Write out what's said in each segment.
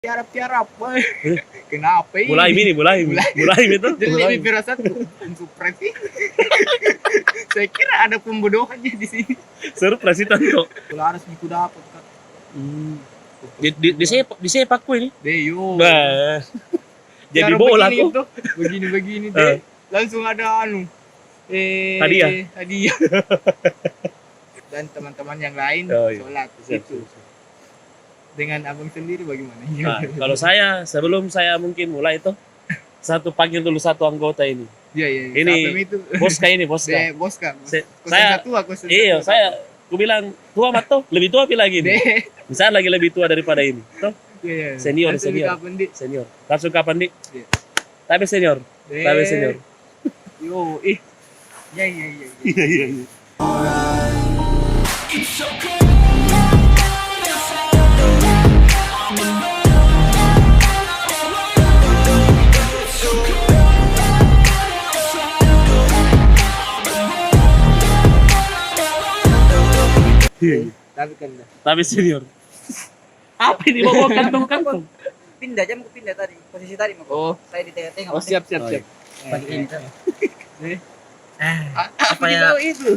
Tiarap-tiarap, kenapa ini? Mulai itu. Jadi lebih firasat supres sih. Saya kira ada pembodohannya di sini. Surprise itu tuh. Kalau harus aku dapat kan. Di sepak ku ini. Deyo. Nah. Jadi bola aku. Begini deh. Langsung ada hadiah. Dan teman-teman yang lain sholat itu. Dengan abang sendiri bagaimana? Nah, kalau saya sebelum saya mungkin mulai itu panggil dulu satu anggota ini. Iya. Ini Boska ini Boska. Boska. Saya iya, saya bilang tua mat tuh, lebih tua lagi nih. Misalnya lagi lebih tua daripada ini. Tuh. Iya. Senior. Langsung kapan, Dik? Iya. Tapi senior. Yo, Iya. Tapi senior. Apa ini bawa kantong? Pindah tadi. Posisi tadi mau. Saya di tengah-tengah. Oh, siap. Pagi ini. Apa ya? Itu?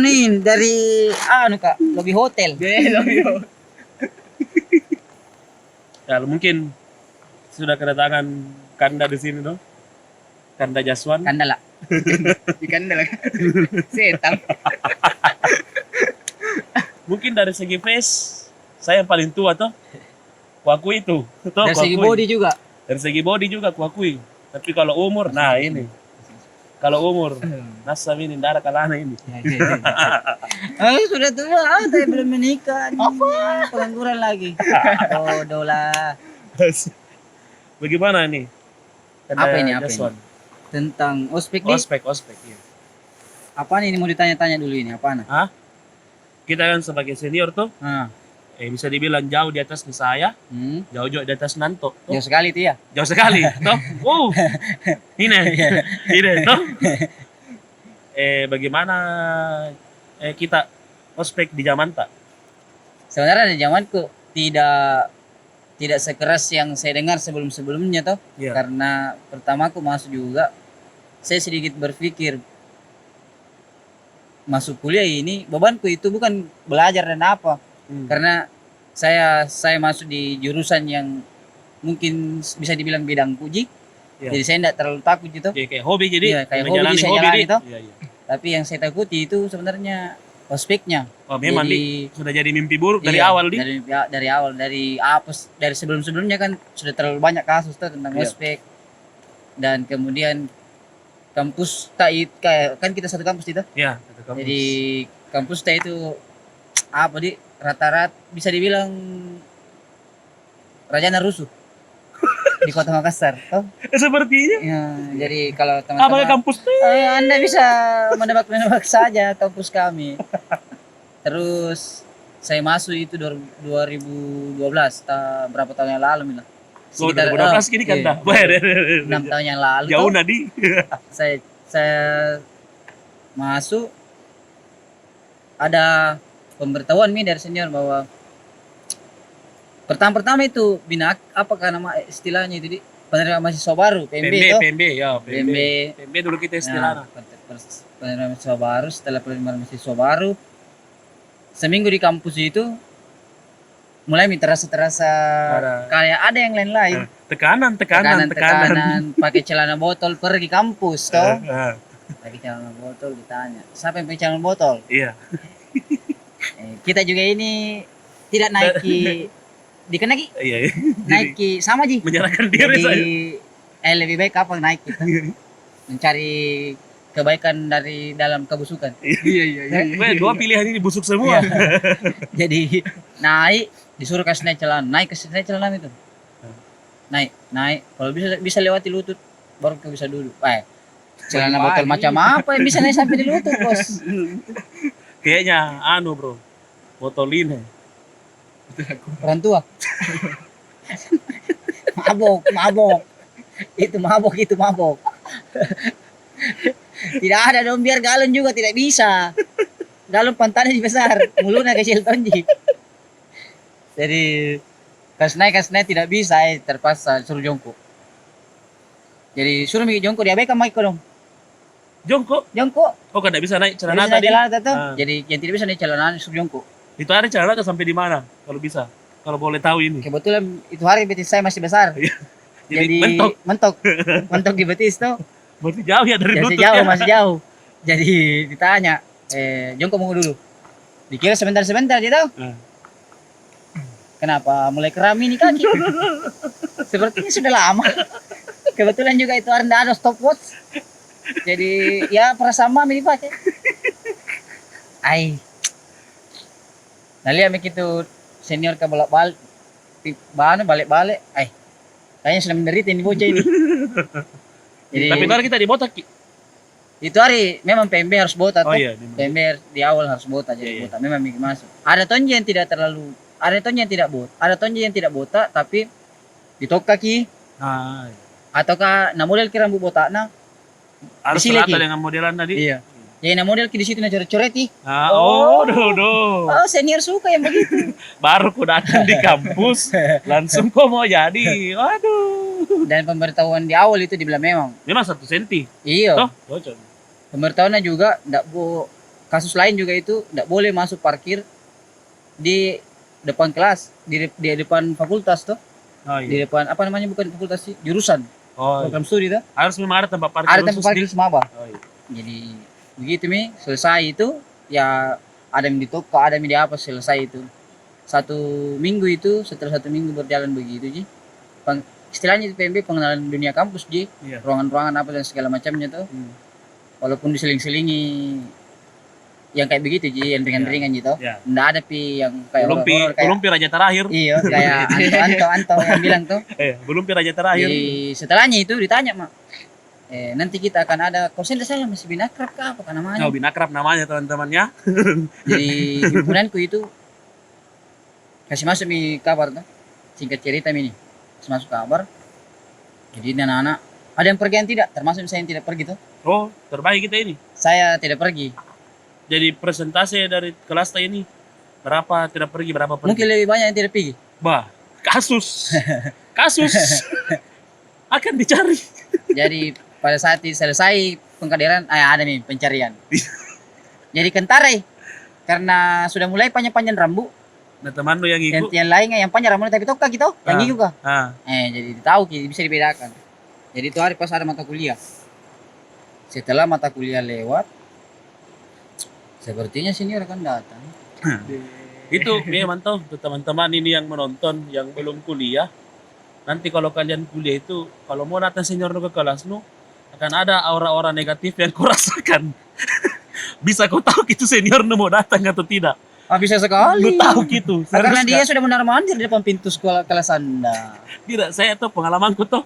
Nih dari Kak, lobby hotel. Kalau mungkin sudah kedatangan Kanda di sini dong. Kanda Jaswan. Kanda lah. Setan. Mungkin dari segi face saya yang paling tua toh. Kuakui itu. Dari segi body juga. Dari segi body juga kuakui. Tapi kalau umur, nah ini. Kalau umur, nasab ini darah kalana ini. Sudah tua, tapi belum menikah. Apa? Pengangguran lagi. Dola. Bagaimana nih? Apa ini? Tentang ospek nih? Ospek, iya. Apa nih mau ditanya-tanya dulu ini? Apaan? Kita kan sebagai senior tuh, bisa dibilang jauh di atas saya, jauh di atas Nanto. Tuh. Jauh sekali itu ya? Jauh sekali, toh. Ini, toh. Bagaimana kita ospek di Jamanta? Sebenarnya di zamanku tidak sekeras yang saya dengar sebelum-sebelumnya toh. Yeah. Karena pertama aku masuk juga, saya sedikit berpikir masuk kuliah ini bebanku itu bukan belajar dan apa. Karena saya masuk di jurusan yang mungkin bisa dibilang bidang puji. Yeah. Jadi saya tidak terlalu takut gitu. Kayak hobi jadi. Kayak hobi saya jalani itu. Yeah. Tapi yang saya takuti itu sebenarnya ospeknya. Memang sudah jadi mimpi buruk dari awal dari awal dari sebelum-sebelumnya kan sudah terlalu banyak kasus tuh tentang ospek. Dan kemudian kampus kayak kan kita satu kampus itu. Iya, satu kampus. Jadi kampus itu rata-rata bisa dibilang Rajana rusuh di Kota Makassar. Oh? Sepertinya. Ya, jadi kalau teman-teman kampus Anda bisa menebak saja kampus kami. Terus saya masuk itu 2012, berapa tahun yang lalu lah. Sekitar 2012 gini kan dah. 6 tahun yang lalu. Jauh nadi. Saya masuk ada pemberitahuan dari senior bahwa pertama itu nama istilahnya itu penerima mahasiswa baru PMB dulu kita istilahnya. Penerima mahasiswa baru, setelah penerima mahasiswa baru seminggu di kampus itu mulai terasa kayak ada yang lain-lain. Tekanan pakai celana botol pergi kampus toh. Pakai celana botol ditanya, siapa yang pakai celana botol? Iya. Kita juga ini tidak naiki dikenaki. Iya. Naiki sama Ji. Menyerahkan diri saya. Lebih baik apa naik kita. Mencari kebaikan dari dalam kebusukan. Iya. Dua pilihan ini busuk semua. Jadi naik disuruh kasih naik celana itu. Naik. Kalau bisa lewati lutut baru kau bisa duduk. Celana botol macam apa yang bisa naik sampai di lutut, Bos? Kayaknya bro. Botolin. Orang tua. Mabok. Itu mabok. Tidak ada dong, biar galon juga tidak bisa. Galon pantatnya besar, mulutnya kecil tonji. Jadi Kelas naik tidak bisa, terpaksa suruh jongkok. Jadi suruh mikir jongkok, diabaikan Maiko dong. Jongkok. Jongkok. Oh, kan tidak bisa naik celana Tidak bisa naik tadi. celana tuh. Ah. Jadi yang tidak bisa naik celana suruh jongkok. Itu hari celana ke sampai di mana? Kalau bisa. Kalau boleh tahu ini. Kebetulan itu hari betis saya masih besar. Jadi mentok. Mentok di betis tuh. Masih jauh ya dari lutut Jauh, ya. masih jauh. Jadi ditanya, jongkok mau dulu. Dikira sebentar dia tahu. Kenapa mulai kram ini kaki? Sepertinya sudah lama. Kebetulan juga itu hari ada stopwatch. Jadi ya prasama ini dipakai. Ai. Nah lihat begitu senior ke bolak-balik. Balik-balik. Kayaknya sudah menderita ini bocah ini. Jadi, tapi kalau kita di botak, Ki. itu hari memang PMB harus botak. Oh iya, PMB di awal harus botak, jadi botak memang mikir masuk. Ada tonje yang tidak terlalu, ada tonje yang tidak botak, ada tonje yang tidak botak tapi ditok kaki. Ataukah na model kira rambut botak na harus rata dengan modelan tadi. Iya. Jadi na model di situ na coret-coreti. Senior suka yang begitu. Baru ku datang di kampus, langsung kok mau jadi. Waduh. Dan pemberitahuan di awal itu dibilang memang 1 senti. Iya. Toh, pemberitahuannya juga kasus lain juga itu tidak boleh masuk parkir di depan kelas, di depan fakultas tuh. Di depan apa namanya, bukan fakultas sih, jurusan. Program studi tuh. Harus memang ada tempat parkir. Ada tempat parkir semaba. Iya. Jadi begitu selesai itu ya ada yang ditoko, ada yang di apa, selesai itu. 1 minggu itu, setelah 1 minggu berjalan begitu Ji. Istilahnya itu PMB pengenalan dunia kampus Ji. Iya. Ruangan-ruangan apa dan segala macamnya tuh. Walaupun diseling-selingi yang kayak begitu Ji, yang ringan-ringan gitu. Nggak ada yang kayak belum raja terakhir. Iya, kayak Anto yang bilang tuh. Belum raja terakhir. Jadi setelahnya itu ditanya, Mak. Nanti kita akan ada kosen saya masih binakrab kah apa namanya? Binakrab namanya teman-temannya. Jadi himpunanku itu kasih masuk di kabar tuh. Singkat cerita ini. Kasih masuk kabar. Jadi anak-anak ada yang pergi yang tidak, termasuk saya yang tidak pergi tuh. Oh, terbaik kita ini. Saya tidak pergi. Jadi presentasi dari kelas ini berapa tidak pergi, berapa pergi? Mungkin lebih banyak yang tidak pergi. Kasus akan dicari. Jadi pada saat selesai pengkaderan, ada nih pencarian. Jadi kentare karena sudah mulai panjang-panjang rambut. Nah teman lu yang ikut. Yang lainnya yang panjang rambutnya tapi toka gitu, yang juga. Jadi tahu bisa dibedakan. Jadi itu hari pas ada mata kuliah. Setelah mata kuliah lewat, sepertinya senior akan datang. Itu memang tuh teman-teman ini yang menonton yang belum kuliah. Nanti kalau kalian kuliah itu, kalau mau datang senior ke kelas nu, akan ada aura-aura negatif yang kau rasakan. Bisa kau tahu gitu senior nu mau datang atau tidak? Bisa sekali. Lu tahu gitu. Karena dia sudah mondar-mandir di depan pintu sekolah kelas Anda. Tidak, saya tuh pengalamanku tuh.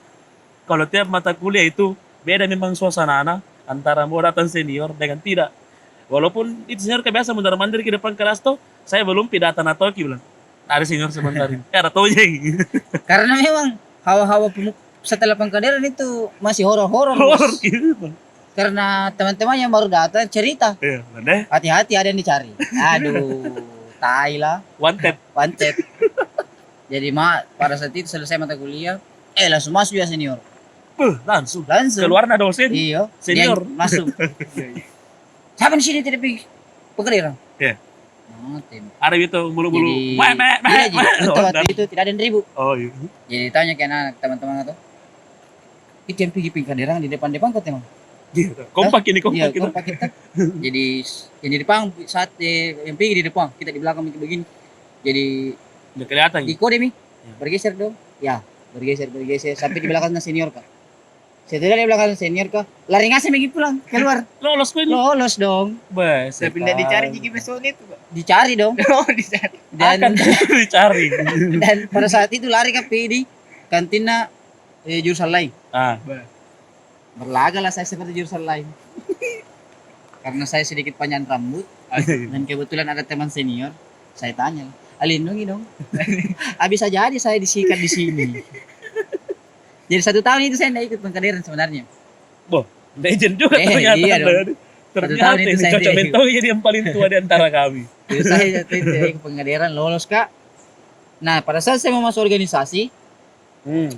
Kalau tiap mata kuliah itu beda memang suasana antara mau datang senior dengan tidak. Walaupun itu senior kebiasa mondar-mandir ke depan kelas tuh, saya belum pidatan atau bilang. Ada senior sebentar ini. Ada tojeng. Karena memang hawa-hawa setelah pengkaderan itu masih horor-horor. Horor gitu. Karena teman-teman yang baru datang cerita. Iya, bener. Hati-hati ada yang dicari. Aduh, tai lah. Wanted. Jadi pada saat itu selesai mata kuliah, langsung masuk ya senior. Langsung. Keluar na dosen. Iya. Senior. Masuk. Siapa di sini tidak pergi pengkaderan? Iya. Ada itu bulu-bulu. Waktu itu tidak ada yang ribut. Oh iya. Jadi tanya ke anak teman-teman itu. Itu yang pergi pengkaderan di depan kok emang. Kompak ini. Iya, kompak kita. Jadi yang di depan saat yang pergi di depan, kita di belakang begini. Jadi udah kelihatan. Di kode mi. Bergeser dong. Ya, bergeser sampai di belakang senior kah. Setelah di belakang senior kah, lari ngasih pergi pulang keluar. Lolos dong. Tapi tidak dicari jiki besok itu, Pak. Dicari dong. Dicari. Dan dicari. Dan pada saat itu lari ke di kantina jurusan lain. Berlagalah saya seperti jurusan lain. Karena saya sedikit panjang rambut dan kebetulan ada teman senior, saya tanya, "Lindungi dong." Bisa jadi saya disikat di sini. Jadi 1 tahun itu saya tidak ikut pengkaderan sebenarnya. Legend juga ternyata. Iya dong. Ternyata itu cocok mentong jadi yang paling tua di antara kami. Jadi saya ikut pengkaderan, lolos Kak. Nah, pada saat saya mau masuk organisasi Hmm.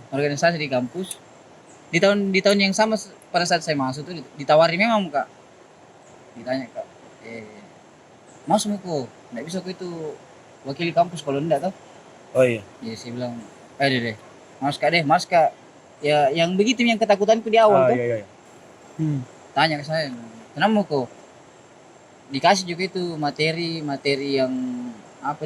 di kampus, di tahun yang sama pada saat saya masuk tuh ditawari memang Kak. Ditanya Kak, masuk kok, nggak bisa kok itu wakili kampus kalau enggak tuh. Oh iya. Jadi saya bilang, deh, mas Kak. Ya, yang begitu yang ketakutanku di awal tuh. Iya. Tanya ke saya, kenapa kok? Dikasih juga itu materi yang apa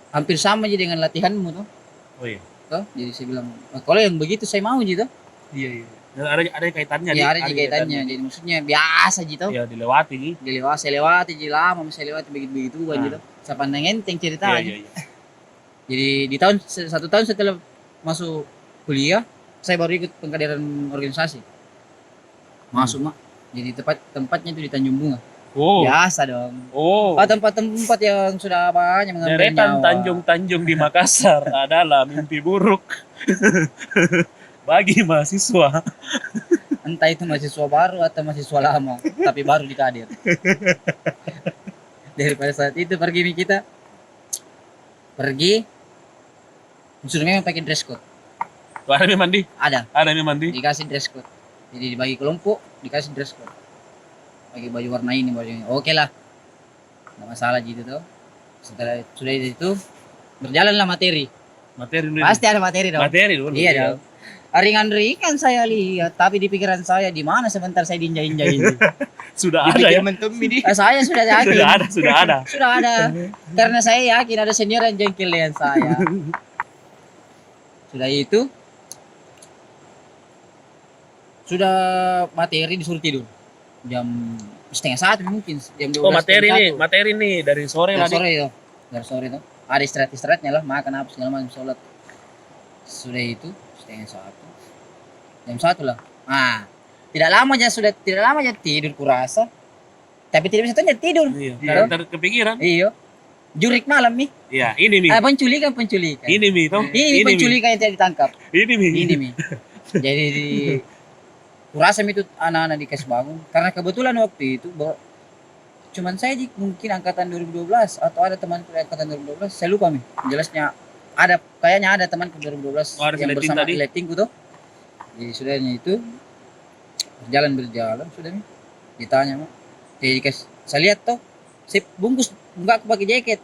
hampir sama aja dengan latihanmu tuh. Oh iya. Tuh, jadi saya bilang, kalau yang begitu saya mau gitu. Iya. Ada kaitannya. Ya ada kaitannya. Jadi maksudnya biasa gitu. Ya dilewati. Saya lewati jadi lama saya lewati begitu kan gitu. Saya pandang enteng cerita aja. Iya. Jadi di satu tahun setelah masuk kuliah, saya baru ikut pengkaderan organisasi. Masuk mak. Jadi tempatnya itu di Tanjung Bunga. Oh. Biasa dong. Oh. Tempat yang sudah banyak mengambil Deretan nyawa. Tanjung di Makassar adalah mimpi buruk bagi mahasiswa. Entah itu mahasiswa baru atau mahasiswa lama, tapi baru dikader. Daripada saat itu pergi, sudah memang pakai dress code. Tuh, ada memang mandi. Ada mandi. dikasih dress code. Jadi dibagi kelompok, dikasih dress code. Pakai baju warna ini, baju ini. Oke lah, nggak masalah gitu tuh. Setelah sudah itu berjalanlah materi. Dulu. Pasti ada materi dong. Materi dulu. Iya dong. Ringan-ringan saya lihat, tapi di pikiran saya di mana sebentar saya diinjak-injakin. Sudah ada ya. Saya sudah yakin. Sudah ada. Karena saya yakin ada senior yang jengkel dengan saya. Sudah itu, sudah materi disuruh tidur. Jam 12:30 mungkin. Jam 12. Oh materi nih dari sore dari tadi. Dari sore itu. Ada istirahatnya lah, makan apa segala macam, sholat. Sudah itu 12:30. Jam 1 lah. Tidak lama aja tidur kurasa. Tapi tidak bisa tidur. Iya. Terkepikiran. Iya. Jurik malam nih. Iya, ini Mi. Penculikan. Ini Mi toh. Ini penculikan yang tidak ditangkap. Ini Mi. Jadi kurasa itu anak-anak dikasih bangun. Karena kebetulan waktu itu cuman saya mungkin angkatan 2012 atau ada teman angkatan 2012. Saya lupa Mi. Jelasnya kayaknya ada teman 2012 yang bersama letingku tuh. Jadi sudahnya itu berjalan sudah Mi. Ditanya Mak. Jadi saya lihat tuh saya bungkus enggak aku pakai jaket.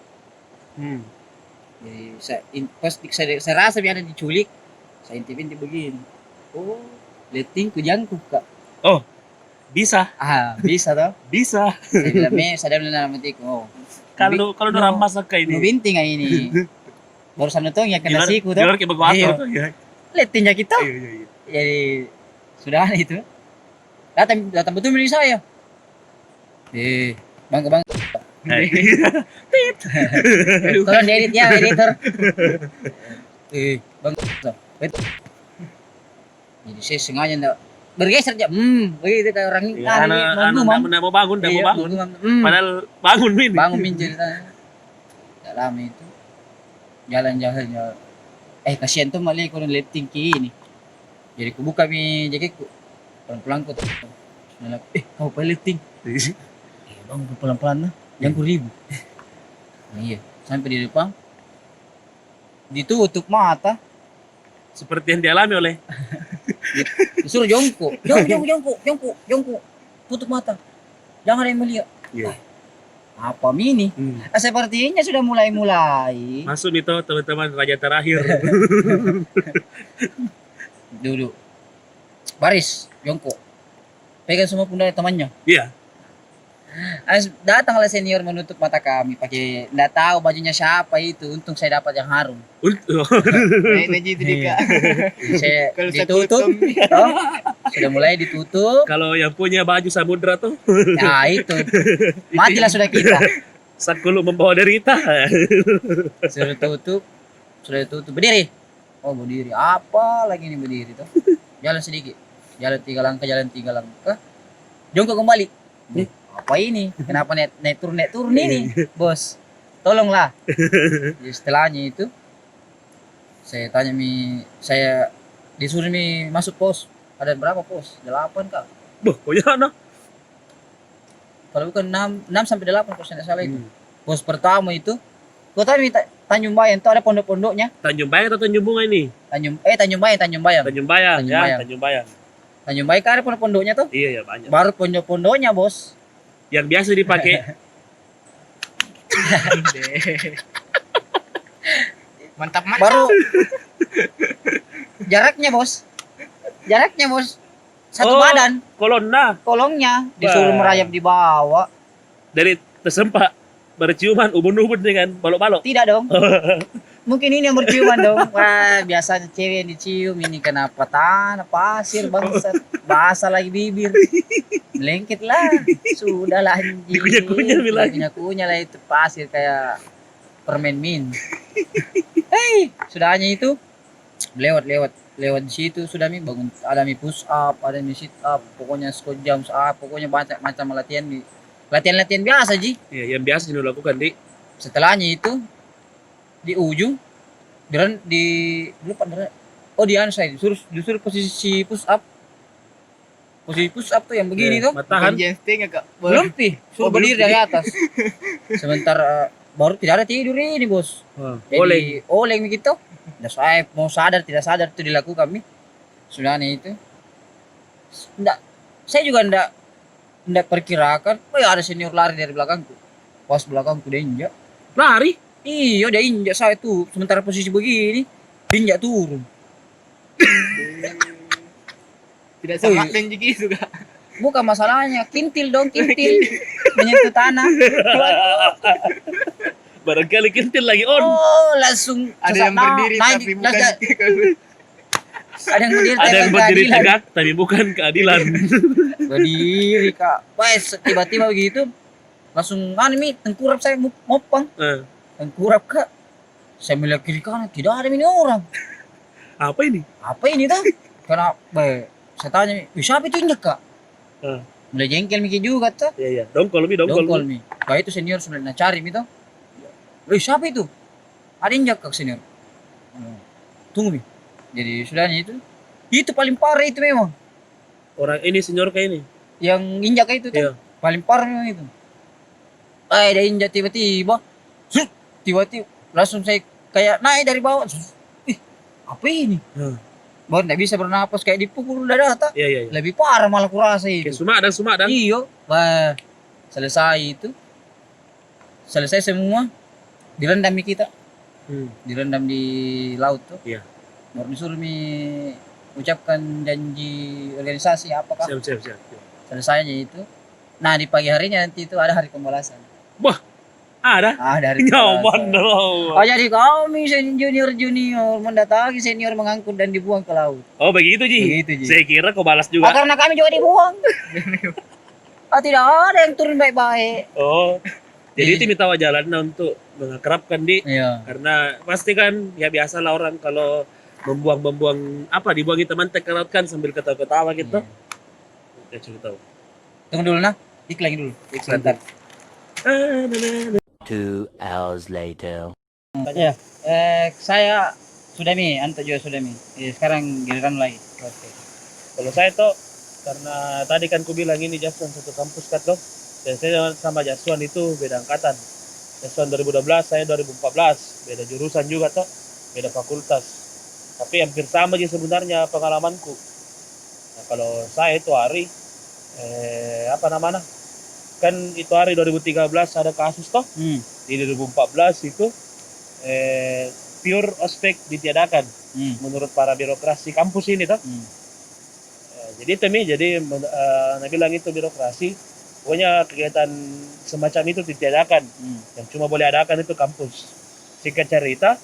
Jadi saya rasa biar diculik. Saya intip-intip begini. Oh, letingku jangkuk Kak. Oh, bisa. Bisa toh? Bisa. Saya bilang dalam hatiku. Oh. Kalau rampas kayak ini. Nu binting ini. Barusan itu yang kena siku tuh. Gimana kayak begitu tuh ya. Letingnya kita. Iya. Jadi sudah itu. Datang betul milik saya. Bang. Tolong diedit ya, editor. Bang. Jadi saya sengaja enggak bergeser aja. Begitu kayak orang ini. Mau bangun. Padahal bangun ceritanya. Enggak lama itu. Jalan-jalan. Kasihan tuh malah kurang letting ini. Jadi ku buka jaketku. Pelan-pelan ku. Kau letting. Bang, pelan-pelan lah. Yang 1.000. Iya, sampai di depan. Ditutup mata. Seperti yang dialami oleh. Disuruh jongkok. Jongkok. Tutup mata. Jangan ada yang melihat. Iya. Apa ini? Sepertinya sudah mulai. Masuk itu teman-teman raja terakhir. Duduk. Baris, jongkok. Pegang semua pundak temannya. Iya. Datanglah senior menutup mata kami pakai enggak tahu bajunya siapa itu. Untung saya dapat yang harum. Saya ditutup. Sudah mulai ditutup. Kalau yang punya baju samudra tuh. Nah itu. Matilah sudah kita. Sakulu membawa derita. Sudah tutup. Berdiri. Oh berdiri. Apa lagi nih berdiri tuh? Jalan sedikit. Jalan 3 langkah. Jongkok kembali. Apa ini? Kenapa naik turun ini, bos? Tolonglah. Jadi setelahnya itu saya tanya saya disuruh masuk pos. Ada berapa pos? 8 Kak. Banyak anak. Kalau bukan 6 sampai 8 kalau saya tidak salah itu. Pos pertama itu, kau tahu Tanjung Bayang tuh ada pondok-pondoknya. Tanjung Bayang atau Tanjung Bunga ini? Tanjung Bayang. Tanjung Bayang, Tanjung ya, Bayang. Tanjung Bayang. Tanjung Bayang kan ada pondok-pondoknya tuh. Iya, ya banyak. Baru pondok-pondoknya, Bos. Yang biasa dipakai. Mantap mantap. Baru jaraknya, Bos. Satu Oh. badan. Kolonna Kolongnya disuruh Wah. merayap di bawah. dari tersempak berciuman ubun-ubun dengan balok-balok. Tidak dong. Mungkin ini yang berciuman dong. Wah, biasanya cewek yang dicium, ini kenapa tanah pasir bangsat. Basah lagi bibir. Melengket lah. Sudah lah anjing. Dikunyah-kunyah bilang. Dikunyah-kunyah lah itu pasir kayak permen min. Hei, sudah hanya itu. Lewat di situ sudah mi bangun, ada mi push up, ada mi sit up, pokoknya squat jump up, pokoknya banyak macam latihan biasa Ji. Iya, yang biasa dilakukan di Setelahnya itu di ujung lupa di anu saya disuruh posisi push up tuh yang begini tuh matahan. Jesting agak belum pi suruh belum, berdiri dari atas sebentar baru tidak ada tidur ini bos. Oleng. Jadi oleng begitu udah saya mau sadar tidak sadar itu dilakukan kami sudah nih itu saya juga enggak perkirakan ada senior lari dari belakangku pas belakangku dia injak Lari. iya dia injak saya tuh sementara posisi begini dia injak turun tidak sama Wih. dan gitu kak. bukan masalahnya kintil menyentuh tanah. Barangkali kintil lagi on. Oh langsung Ada yang berdiri naik, tapi bukan. ada yang berdiri Ada yang tapi berdiri keadilan. tegak tapi bukan keadilan. Berdiri kak wes tiba-tiba begitu langsung tengkurap saya mopang tengkurap kak saya melihat kiri kanan tidak ada ini orang Apa ini? apa ini tuh karena saya tanya siapa itu injak kak mulai jengkel mikir juga tuh Iya. Dongkol dongkol mi kayak itu senior sudah cari mi tuh siapa itu ada injak kak senior tunggu mi jadi sudahnya itu paling parah itu memang Orang ini senior kayak ini. yang injak itu tuh Iya. paling parah memang itu dia injak tiba-tiba langsung saya kayak naik dari bawah apa ini baru nggak bisa bernapas kayak dipukul dada tak Iya. lebih parah malah kurasa itu Kayak Sumadan. iyo selesai semua direndam kita direndam di laut tuh Iya. baru disuruh ucapkan janji organisasi apakah Siap. selesainya itu nah di pagi harinya nanti itu ada hari pembalasan Ada. hari Nyaman pembalasan. dong. Jadi kami junior mendatangi senior mengangkut dan dibuang ke laut Oh begitu Ji. Begitu, Ji. Saya kira kau balas juga. karena kami juga dibuang tidak ada yang turun baik-baik Oh. Jadi itu minta jalan untuk mengakrabkan di iya karena pasti kan ya biasalah orang kalau membuang dibuangi teman terkerutkan sambil ketawa-ketawa gitu. Ya coba tahu. tunggu dulu iklan dulu sebentar 2 hours later. ya saya sudah sekarang giliran lagi Oke. Kalau saya tuh karena tadi kan ku bilang ini Jaswan satu kampus kan tuh. Dan saya sama Jaswan itu beda angkatan. Jaswan 2012, saya 2014. Beda jurusan juga tuh, beda fakultas. Tapi hampir sama aja sebenarnya pengalamanku. Nah, kalau saya itu hari kan itu hari 2013 ada kasus toh. Di 2014 itu pure ospek ditiadakan menurut para birokrasi kampus ini toh. Jadi bilang itu birokrasi pokoknya kegiatan semacam itu ditiadakan. Yang cuma boleh adakan itu kampus. Singkat cerita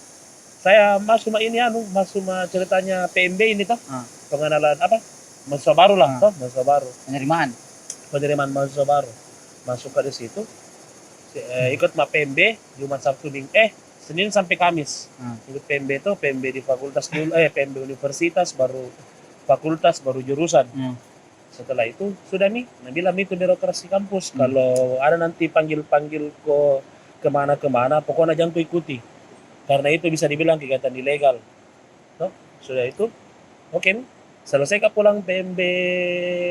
saya masuk ceritanya PMB ini toh. Pengenalan mahasiswa baru lah toh, mahasiswa baru. Penerimaan mahasiswa baru. Masuk ke situ. Ikut PMB Jumat Sabtu Senin sampai Kamis. Ikut PMB itu PMB di fakultas dulu PMB universitas baru fakultas baru jurusan. Setelah itu sudah bilang itu birokrasi kampus kalau ada nanti panggil ko kemana pokoknya jangan ku ikuti karena itu bisa dibilang kegiatan ilegal. Sudah itu oke. Selesai pulang PMB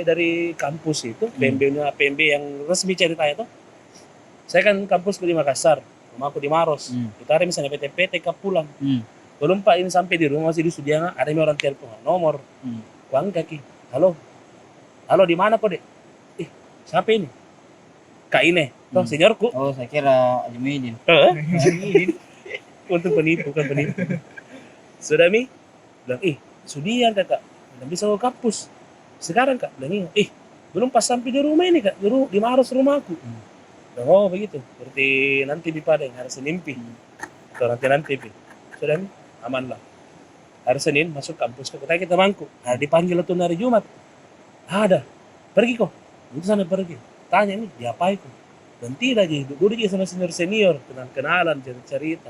dari kampus itu PMB yang resmi ceritanya tuh. Saya kan kampus di Makassar. rumahku di Maros. Itu hari misalnya PT-PT ke pulang. Belum Pak ini sampai di rumah masih di Sudiana, ada orang telepon nomor. Kuang kaki. Halo. Halo di mana kok, Dek? Siapa ini? Kak Ine. Toh seniorku. Oh, saya kira Ajmudin. Untuk penipu kan penipu. Sudah Mi? Bilang, Sudian Kakak. Bilang bisa ke kampus. Sekarang Kak. Bilang, belum pas sampai di rumah ini Kak. Di Maros rumahku. Bilang, oh begitu. Berarti nanti di Padang hari Senin Pi. Atau nanti Pi. Sudah Mi? Aman lah. Hari Senin masuk kampus ke kota kita mangku. Hari dipanggil tuh hari Jumat. Ada. Pergi kok. Itu sana pergi. Tanya ini diapain kok. Dan tidak aja. Duduk aja sama senior. Kenalan cerita.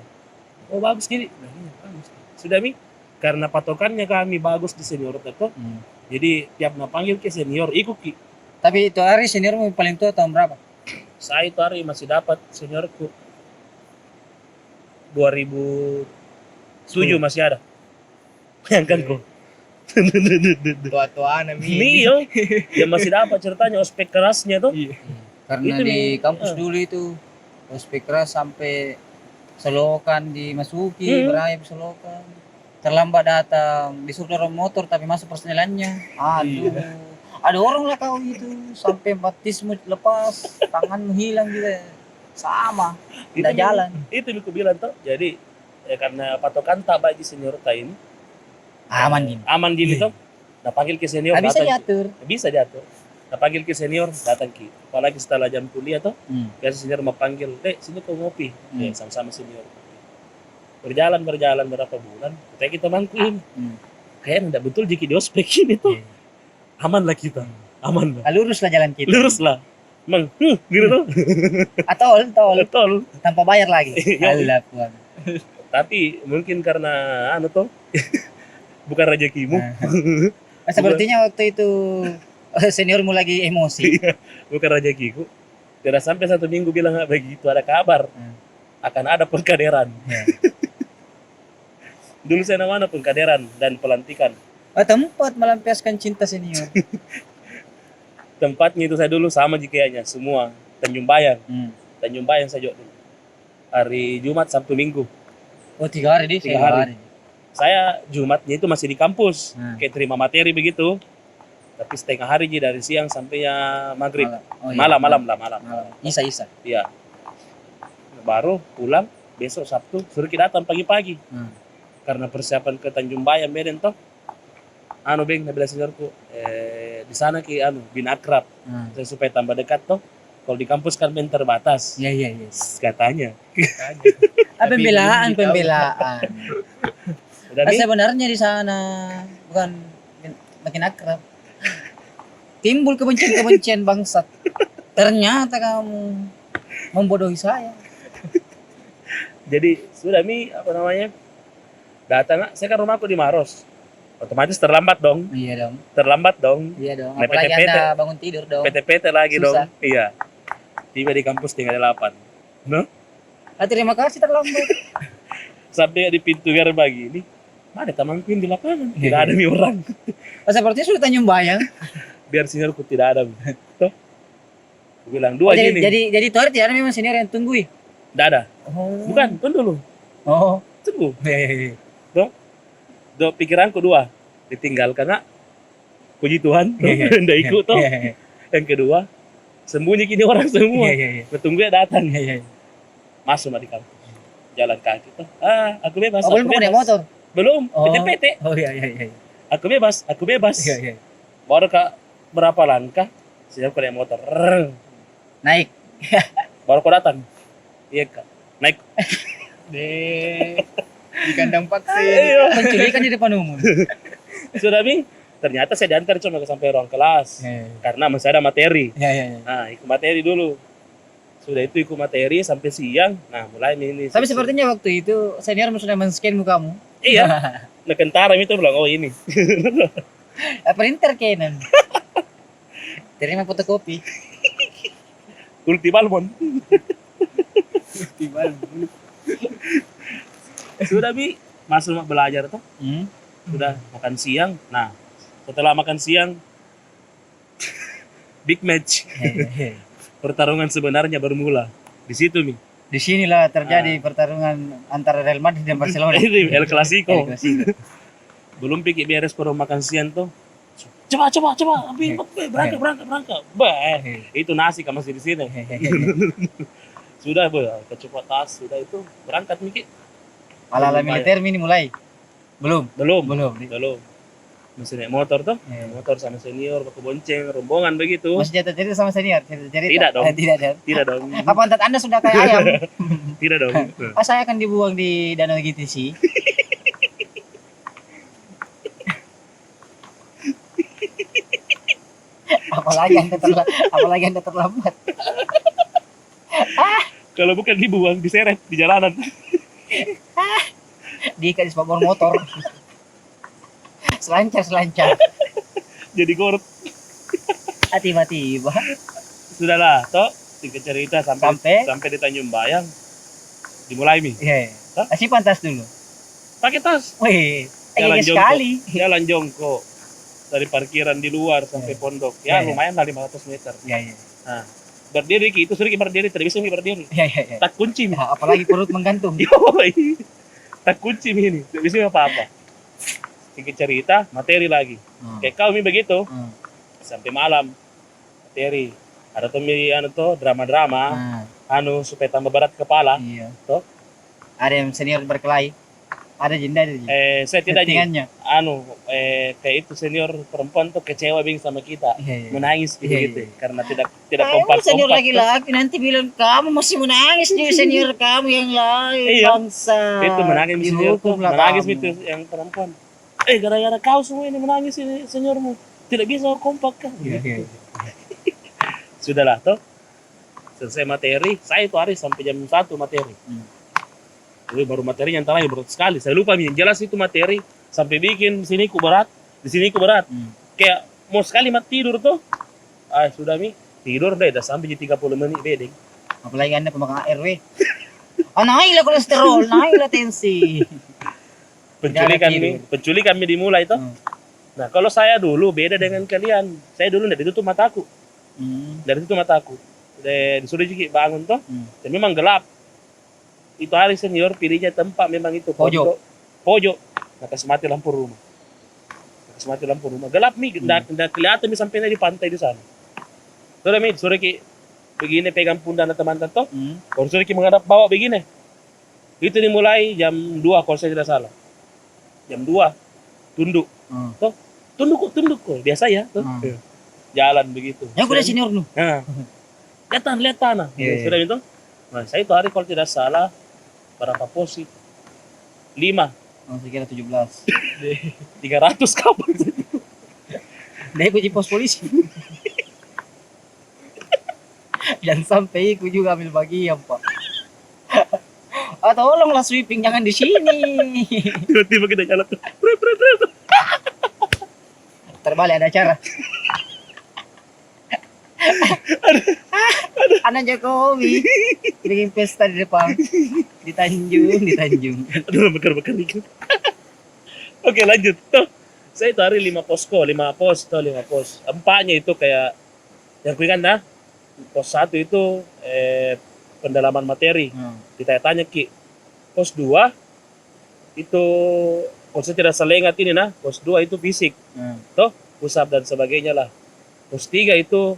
Oh bagus gini. Nah, ini bagus. Sudah Mi? Karena patokannya kami bagus di senior itu. Jadi tiap panggil ke senior ikut Ki. Tapi itu hari seniormu paling tua tahun berapa? Saya itu hari masih dapat seniorku 2007 masih ada. Bayangkan kok. Tua-tuaan Mi. Mio, yang masih dapat ceritanya ospek kerasnya tuh. Karena Itu di nih. kampus dulu itu ospek keras sampai selokan dimasuki, berayap selokan. Terlambat datang, disuruh dorong motor tapi masuk personelannya. Aduh. Ada orang lah kau itu sampai batismu lepas, tanganmu hilang gitu. Sama, tidak jalan. Itu aku bilang tuh. Jadi karena patokan tak baik di senior ini Aman gini. aman gini tuh. Nah panggil ke senior Nggak bisa datang. diatur. Bisa diatur. Nah panggil ke senior datang Ki. Apalagi setelah jam kuliah tuh, biasa senior mau panggil, sini kau ngopi. Sama-sama senior. Berjalan berapa bulan, kita mangkuin. Kayaknya enggak betul jika di ospek ini tuh. Aman lah kita. Aman lah. Lurus lah jalan kita. Lurus lah. Emang, gitu tuh. Tol. Tanpa bayar lagi. Allah Tuhan. Tapi mungkin karena tuh bukan rezekimu. Sepertinya waktu itu seniormu lagi emosi. Bukan rezekiku. Tidak sampai 1 minggu bilang nggak begitu, ada kabar akan ada pengkaderan. Dulu saya namanya pengkaderan dan pelantikan. Tempat melampiaskan cinta senior. Tempatnya itu saya dulu sama kayaknya semua Tanjung Bayang. Tanjung Bayang saja dulu. Hari Jumat Sabtu Minggu. Oh 3 hari di 3 hari. Saya Jumatnya itu masih di kampus, kayak terima materi begitu. Tapi setengah hari dari siang sampai ya maghrib. Malam. Isa. Iya. Baru pulang besok Sabtu suruh kita datang pagi-pagi. Karena persiapan ke Tanjung Bayang Medan toh. Beng, nabi seniorku, di sana ki bin akrab. Supaya tambah dekat toh. Kalau di kampus kan ben terbatas. Iya. Katanya. Pembelaan. Udah, sebenarnya di sana bukan makin akrab. Timbul kebencian bangsat. Ternyata kamu membodohi saya. Jadi sudah datang saya kan rumahku di Maros. Otomatis terlambat dong. Iya dong. Nah, Apalagi PT-PT. Anda bangun tidur dong. PT-PT lagi Susah. dong. Iya. Tiba di kampus tinggal 8. No? Terima kasih terlambat. Sampai di pintu gerbang ini, mana temanku yang di lapangan? Tidak ada nih orang. Sepertinya sudah Tanjung Bayang. Biar seniorku tidak ada. Tuh. Aku bilang 2 gini. Jadi itu hari tidak ada memang senior yang tunggui. Tidak ada. Oh. Bukan, tunggu dulu. Oh. Tunggu. Pikiranku 2. Ditinggalkan nggak? Puji Tuhan. Nggak ikut toh. Yang kedua, sembunyi kini orang semua. Bertunggu datang. Masuk di kampus. Jalan kaki tuh. Aku bebas. Belum punya motor. Belum. PT-PT. Oh iya. Aku bebas. Iya. Baru berapa langkah, saya naik motor. Naik. Baru kau datang. Iya Kak. Naik. Di kandang vaksin. Penculikan di depan umum. Sudah ternyata saya diantar cuma sampai ruang kelas. Karena masih ada materi. Iya. Nah, ikut materi dulu. Sudah itu ikut materi sampai siang. Nah, mulai ini. Tapi sepertinya waktu itu senior sudah men-scan mukamu. Iya. Nah, kentara itu bilang, oh ini. Printer Canon. Terima fotokopi. Ultimalmon. Sudah masuk belajar tuh. Sudah makan siang. Nah, setelah makan siang big match. Pertarungan sebenarnya bermula. Di situ Di sinilah terjadi pertarungan antara Real Madrid dan Barcelona. Ini El Clasico. El Clasico. Belum pikir beres baru makan siang tuh. Coba, ambil, berangkat. Bah, itu nasi kan masih di sini. Sudah, kecepatan tas, sudah itu berangkat Miki. Ala-ala militer ini mulai. Belum. Masih naik motor tuh, motor sama senior, pakai bonceng, rombongan begitu. Masih cerita sama senior, cerita. Tidak dong. Tidak dong. Apa antat Anda sudah kayak ayam? Tidak dong. Saya akan dibuang di danau GTC. apalagi anda terlambat. Kalau bukan dibuang, diseret di jalanan. Diikat di spakbor motor. Selancar. Jadi gorot. Tiba-tiba. Sudahlah, toh singkat cerita sampai di Tanjung Bayang. Dimulai Mi. Iya. Kasih pantas dulu. Pakai tas. Wih, Jalan jongkok. sekali. Jalan jongkok. Dari parkiran di luar sampai pondok. Ya, lumayan lah 500 meter. Iya. Nah, berdiri itu sering berdiri, tidak bisa berdiri. Iya. Tak kunci. Ya, apalagi perut menggantung. Yoi. Tak kunci ini, tidak bisa apa-apa. Singkat cerita, materi lagi. Kayak kau Mi begitu. Sampai malam materi. Ada tuh drama-drama. Supaya tambah berat kepala. Iya. Toh. Ada yang senior berkelahi. Ada jenda. Saya tidak Settingannya. Kayak itu senior perempuan tuh kecewa bing sama kita. Iya. Menangis gitu. Karena tidak Senior kompak. laki-laki nanti bilang kamu masih menangis nih senior kamu yang lain. Iya. Bangsa. Itu menangis senior tuh. Dihukum lah Menangis kamu. itu yang perempuan. Gara-gara kau semua ini menangis ini seniormu. Tidak bisa kompak kan? Iya. Sudahlah toh. Selesai materi, saya itu hari sampai jam 1 materi. Jadi baru materinya yang terakhir berat sekali. Saya lupa yang jelas itu materi sampai bikin di sini ku berat. Kayak mau sekali tidur tuh. Sudah Mi, tidur deh dah sampai 30 menit bedeng. Apalagi anda pemakan ARW. Naiklah kolesterol, naiklah tensi. Penculikan Mi dimulai toh. Nah, kalau saya dulu beda dengan kalian. Saya dulu dari tutup mataku. Disuruh juga bangun toh. Dan memang gelap. Itu hari senior pilihnya tempat memang itu pojok. Nah, kasih mati lampu rumah. Gelap Mi, nggak kelihatan Mi sampai di pantai di sana. Sudah Mi, suruh ki begini pegang pundak teman-teman toh. Kalau suruh ki menghadap bawah begini. Itu dimulai jam 2 kalau saya tidak salah. Jam 2 tunduk. Toh, tunduk kok. Biasa ya toh. Jalan begitu. Yang udah senior nu. Nah. Lihat tanah. Sudah itu. Nah, saya itu hari kalau tidak salah berapa pos sih? 5. Saya kira 17. 300 kapan? Dia ikut di pos polisi. Dan sampai ikut juga ambil bagian Pak. Tolonglah sweeping jangan di sini. Tiba-tiba kita jalan tuh. Terbalik ada acara. Anak Jokowi bikin pesta di depan di Tanjung. Aduh, bakar dikit. Oke, lanjut. Tuh, saya itu hari 5 pos. 4-nya itu kayak yang kuingat dah. Pos 1 itu pendalaman materi. Ditanya-tanya Ki. Pos 2 itu kalau saya tidak salah ingat ini nah. Pos 2 itu fisik. Toh, pusat dan sebagainya lah. Pos 3 itu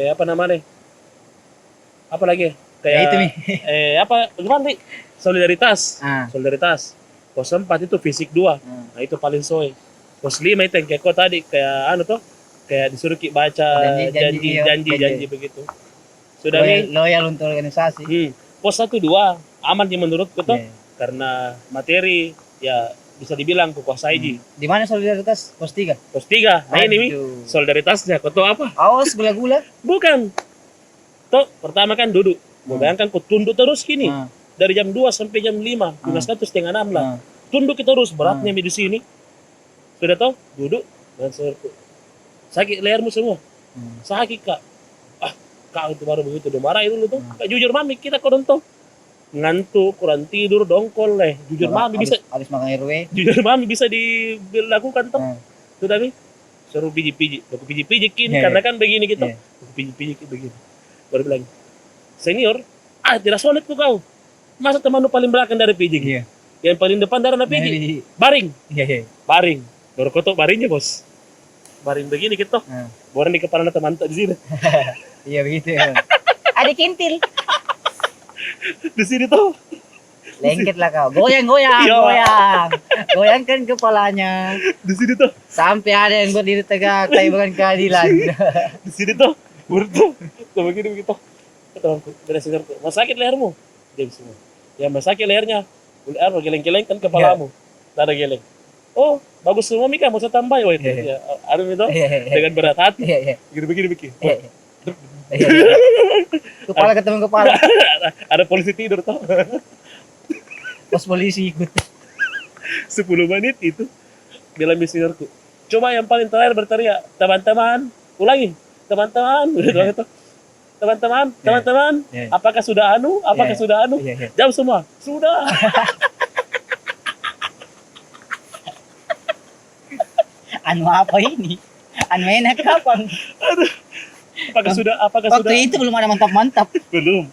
apa namanya? Apa lagi? Kayak itu Mi. Gimana nih? Solidaritas. Pos 4 itu fisik 2. Nah, itu paling soe. Pos 5 itu yang kayak kau tadi kayak kayak disuruh baca janji begitu. Sudah loyal untuk organisasi. Pos 1 2 aman sih menurutku toh. Karena materi ya bisa dibilang kuasai ji. Di mana solidaritas? Pos 3. Pos 3. Nah ini Mi, solidaritasnya kau tahu apa? Awas gula-gula. Bukan. Toh, pertama kan duduk. Mau bayangkan kau tunduk terus gini. Dari jam 2 sampai jam 5, 5:30 setengah 6 lah. Tunduk terus beratnya Mi di sini. Sudah tahu? Duduk dan sakit lehermu semua. Sakit Kak. Kak itu baru begitu udah marah itu tuh. Kak jujur Mami kita kau nonton. Ngantuk, kurang tidur, dongkol leh. Jujur Mami bisa habis makan RW. Jujur Mami bisa dilakukan toh. Sudah Mi. Suruh pijik-pijik. Aku pijik-pijik karena kan begini gitu. Aku pijik-pijik begini. Baru bilang, "Senior, Tidak solid tuh kau. Masa teman lu paling belakang dari pijing? Iya. Yang paling depan dari pijing? Baring. Iya. Baring. Baru kotok baringnya, Bos. Baring begini gitu. Borang di kepala teman di sini. Iya begitu ya. Ada kintil. Di sini tuh. Lengket lah kau. Goyang. Iya. Goyangkan kepalanya. Di sini tuh. Sampai ada yang berdiri tegak, tapi bukan keadilan. Di sini tuh. Tuh begini begitu. Temanku, dari sini tuh. Mas sakit lehermu? Dia bisa. Ya mas sakit lehernya. Geleng-geleng kan kepalamu. Tidak ada geleng. Oh, bagus semua Mika, mau saya tambah ya itu. Ya, aduh itu dengan berat hati. Begini begini. Kepala ketemu kepala. Ada polisi tidur tuh. Pos polisi ikut. 10 menit itu bilang misionerku. Coba yang paling terakhir berteriak, teman-teman, ulangi, teman-teman, gitu. Teman-teman, apakah sudah anu? Jawab semua, sudah. Anu apa ini? Anu enak kapan? Apakah sudah? Waktu itu belum ada mantap-mantap. Belum.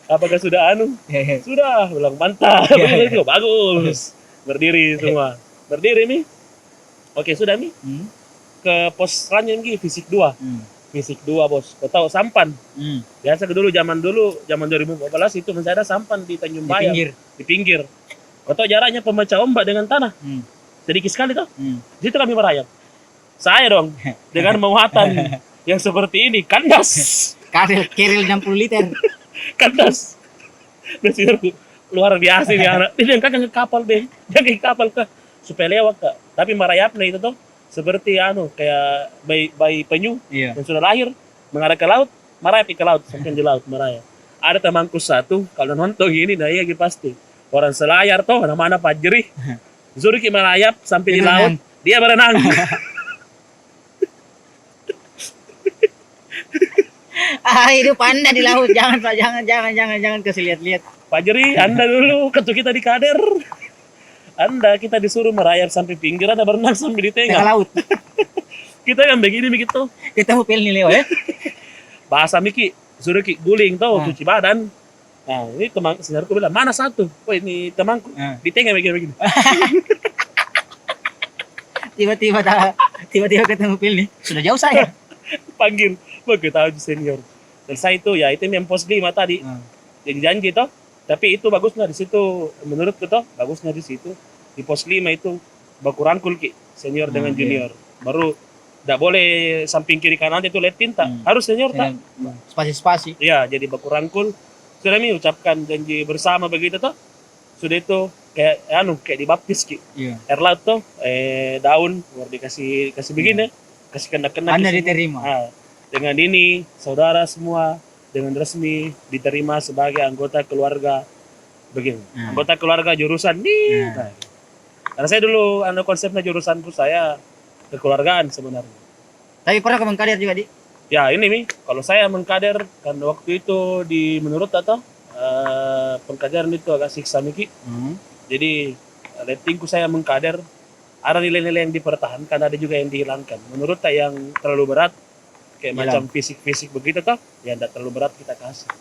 Apakah sudah anu? Sudah, bilang mantap. Bagus. Berdiri semua. Berdiri Mi. Oke, sudah Mi. Ke pos selanjutnya fisik 2. Fisik 2, Bos. Kau tahu sampan? Biasa zaman 2014 itu masih ada sampan di Tanjung Bayam. Di pinggir. Kau tahu jaraknya pemecah ombak dengan tanah? Sedikit sekali tuh. Di situ kami merayap. Saya dong dengan muatan yang seperti ini, kandas. Keril 60 liter. Kandas. Mesinku luar biasa nih anak. Dia kan ke kapal deh. Jangan ke kapal ke supaya lewat Kak. Tapi merayapnya itu tuh seperti kayak bayi penyu yang sudah lahir mengarah ke laut, merayap ke laut sampai di laut merayap. Ada temanku satu kalau nonton ini nah iya pasti orang selayar tuh nama-nama Fajri. Zuriki merayap sampai di laut, dia berenang. Hidup Anda di laut, jangan kasih lihat-lihat. Fajri, Anda dulu ketua kita di kader. Kita disuruh merayap sampai pinggir, Anda berenang sampai di tengah laut. Kita kan begini begitu. Kita mau pilih nih Leo ya. Bahasa Miki, suruh guling tuh, cuci badan. Nah, ini teman saudaraku bilang, mana satu? Oh ini temanku, di tengah begini. Tiba-tiba ketemu Pil nih, sudah jauh saya. Panggil, begitu tahu senior. Dan saya itu ya itu yang pos 5 tadi. Janji toh. Tapi itu bagusnya di situ, menurutku toh bagusnya di situ. Di pos 5 itu baku rangkul ki senior dengan junior. Baru tidak boleh samping kiri kanan itu lihat tinta. Harus senior tak? Spasi. Iya, jadi baku rangkul. Sudah mi ucapkan janji bersama begitu toh. Sudah itu kayak kayak dibaptis ki. Air laut toh, daun baru dikasih begini, kasih kena-kena. Anda diterima. Dengan ini saudara semua dengan resmi diterima sebagai anggota keluarga begini. Anggota keluarga jurusan nih. Karena saya dulu konsepnya jurusanku saya kekeluargaan sebenarnya. Tapi pernah ke mengkader juga di? Ya ini Mi, kalau saya mengkader kan waktu itu menurut atau pengkaderan itu agak siksa Miki. Jadi ratingku saya mengkader ada nilai-nilai yang dipertahankan, ada juga yang dihilangkan. Menurut yang terlalu berat kayak macam fisik-fisik begitu toh, ya tidak terlalu berat kita kasih.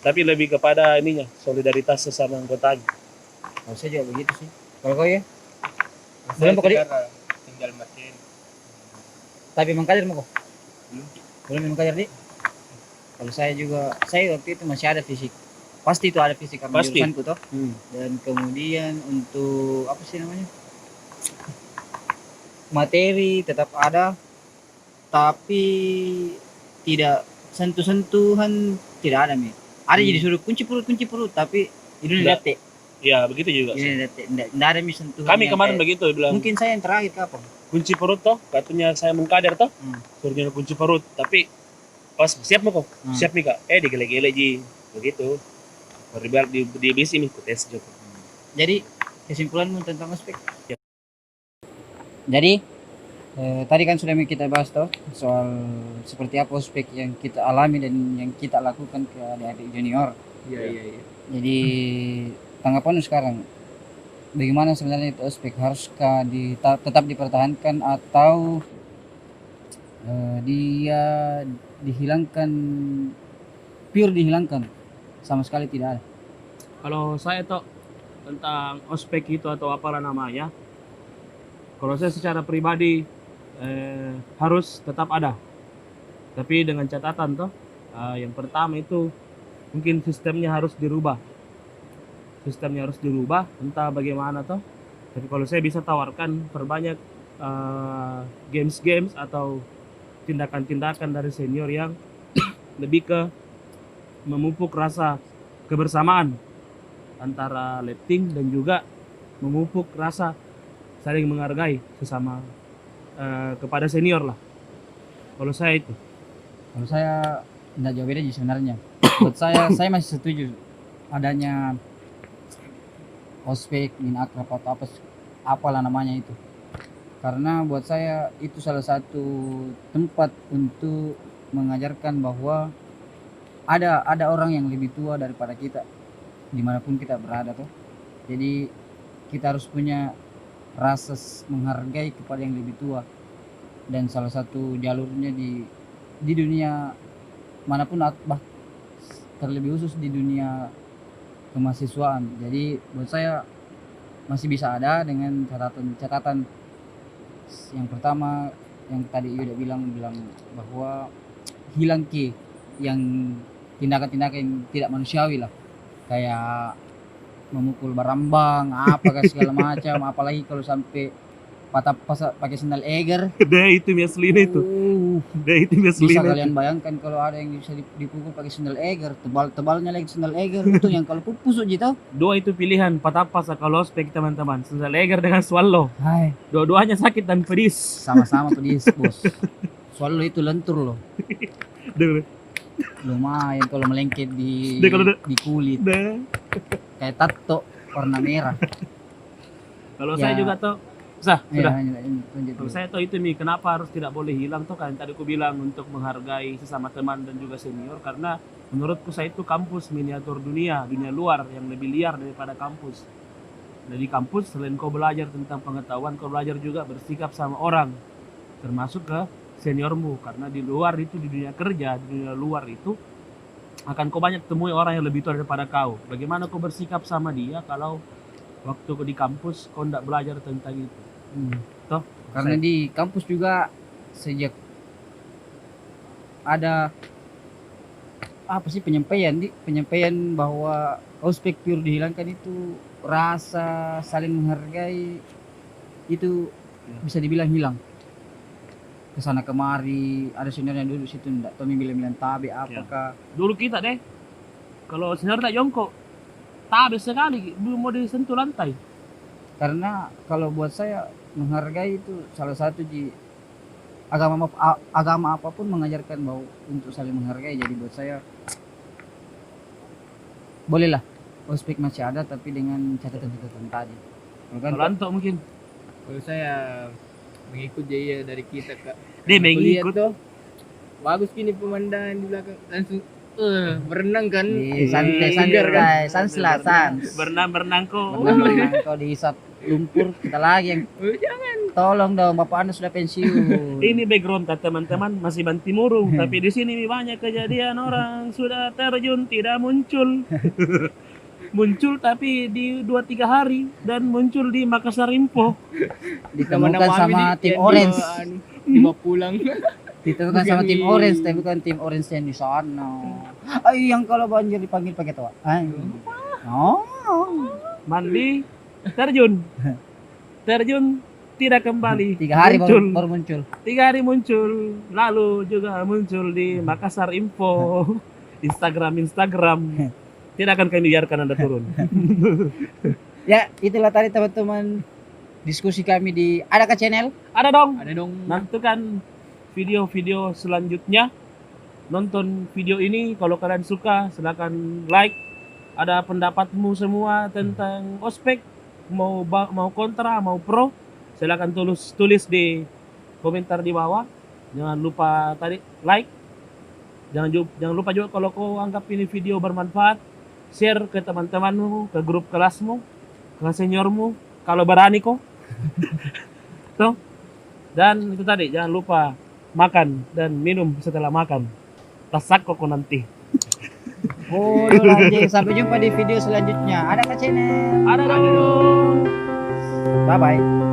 Tapi lebih kepada ininya solidaritas sesama anggotanya. Kalau saya juga begitu sih. Kalau kau ya? Belum pokoknya tinggal matiin. Tapi mengkader mau kok? Belum mengkader di? Kalau saya waktu itu masih ada fisik. Pasti itu ada fisik karena jurusanku toh. Dan kemudian untuk apa sih namanya? Materi tetap ada, tapi tidak sentuhan tidak ada Mi. Ada jadi suruh kunci perut, tapi itu dete. Ya begitu juga. Ini tidak ada Mi sentuhan. Kami kemarin begitu bilang. Mungkin saya yang terakhir kapan? Kunci perut toh, katanya saya mengkader toh, suruhnya kunci perut, tapi pas siap mau kok, siap nih kak, digele-gele ji, begitu. Berbiar di bisi nih, tes juga. Jadi kesimpulanmu tentang ospek? Ya. Jadi tadi kan sudah kita bahas toh soal seperti apa ospek yang kita alami dan yang kita lakukan ke adik-adik junior. Iya. Jadi tanggapanmu sekarang? Bagaimana sebenarnya itu ospek, haruskah tetap dipertahankan atau dia dihilangkan, pure dihilangkan sama sekali tidak ada. Kalau saya tuh tentang ospek itu atau apalah namanya, kalau saya secara pribadi harus tetap ada. Tapi dengan catatan toh, yang pertama itu mungkin sistemnya harus dirubah. Sistemnya harus dirubah, entah bagaimana toh. Tapi kalau saya bisa tawarkan perbanyak games-games atau tindakan-tindakan dari senior yang lebih ke memupuk rasa kebersamaan antara letting dan juga memupuk rasa saling menghargai sesama kepada senior lah. Kalau saya itu. Kalau saya tidak jauh beda sih sebenarnya. Buat saya masih setuju adanya ospek, minakrab atau apalah namanya itu. Karena buat saya itu salah satu tempat untuk mengajarkan bahwa ada orang yang lebih tua daripada kita dimanapun kita berada tuh. Jadi kita harus punya rasa menghargai kepada yang lebih tua, dan salah satu jalurnya di dunia manapun, terlebih khusus di dunia kemahasiswaan. Jadi buat saya masih bisa ada dengan catatan yang pertama yang tadi udah bilang bahwa hilang yang tindakan-tindakan yang tidak manusiawi lah, kayak memukul barambang apa segala macam, apalagi kalau sampai patah pakai sendal eger. Deh itu meslin itu. Deh itu meslin. Bisa kalian bayangkan kalau ada yang bisa dipukul pakai sendal eger, tebalnya lagi sendal eger itu yang kalau pusuk gitu. Dua itu pilihan patapa kalau ospek teman-teman, sendal eger dengan swallow. Hai, Dua-duanya sakit dan pedis. sama-sama pedis bos. Swallow itu lentur loh. Deh. Lumayan kalau melengket di Deh. kulit. Deh. Kayak tato warna merah. Kalau Ya. saya juga tuh sudah. Lanjut. Kalau saya tuh itu nih, kenapa harus tidak boleh hilang tuh kan tadi aku bilang untuk menghargai sesama teman dan juga senior, karena menurutku saya itu kampus miniatur dunia luar yang lebih liar daripada kampus. Nah, di kampus selain kau belajar tentang pengetahuan, kau belajar juga bersikap sama orang, termasuk ke seniormu, karena di luar itu, di dunia kerja, di dunia luar itu akan kau banyak temui orang yang lebih tua daripada kau. Bagaimana kau bersikap sama dia kalau waktu kau di kampus kau tidak belajar tentang itu? Toh, Karena di kampus juga sejak ada apa sih penyampaian bahwa ospek pure dihilangkan, itu rasa saling menghargai itu bisa dibilang hilang. Kesana kemari ada senior yang duduk situ ndak tahu bilang tabe apakah. dulu kita deh, kalau senior tak jongkok, tabe sekali, belum mau disentuh lantai. Karena kalau buat saya menghargai itu salah satu di agama apapun mengajarkan bahwa untuk saling menghargai. Jadi buat saya bolehlah ospek masih ada, tapi dengan catatan-catatan tadi. Kalau Anto mungkin Kalau saya mengikut jaya dari kita kak. dia Kulihat mengikut. tuh bagus gini pemandangan di belakang, langsung berenang kan. Santai, sans lah, sans. Berenang kok. Berenang kau dihisap lumpur kita lagi yang Jangan. tolong dong, bapak anda sudah pensiun. Ini background teman-teman masih Bantimurung, tapi di sini banyak kejadian orang sudah terjun tidak muncul. Muncul tapi di 2-3 hari dan muncul di Makassar Info. Ditemukan sama tim Orange. Dibawa pulang. Ditemukan sama tim Orange, tapi bukan tim Orange yang di sana. Ay, yang kalau banjir dipanggil pakai toa. Ay. Oh. Mandi, terjun. Terjun tidak kembali. 3 hari muncul. baru muncul. 3 hari muncul, lalu juga muncul di Makassar Info, Instagram. Tidak akan kami biarkan Anda turun. Ya, itulah tadi teman-teman diskusi kami di Adakah Channel. Ada dong. Ada dong. Nantikan video-video selanjutnya. Nonton video ini, kalau kalian suka silakan like. Ada pendapatmu semua tentang ospek, mau kontra, mau pro, silakan tulis di komentar di bawah. Jangan lupa tadi like. Jangan lupa juga kalau kau anggap ini video bermanfaat, share ke teman-temanmu, ke grup kelasmu, ke seniormu, kalau berani kok. Tuh. Dan itu tadi, jangan lupa makan dan minum setelah makan. Tasak kok nanti. Oh, dulu anjing. Sampai jumpa di video selanjutnya. Ada ke channel. Ada dong. Bye bye.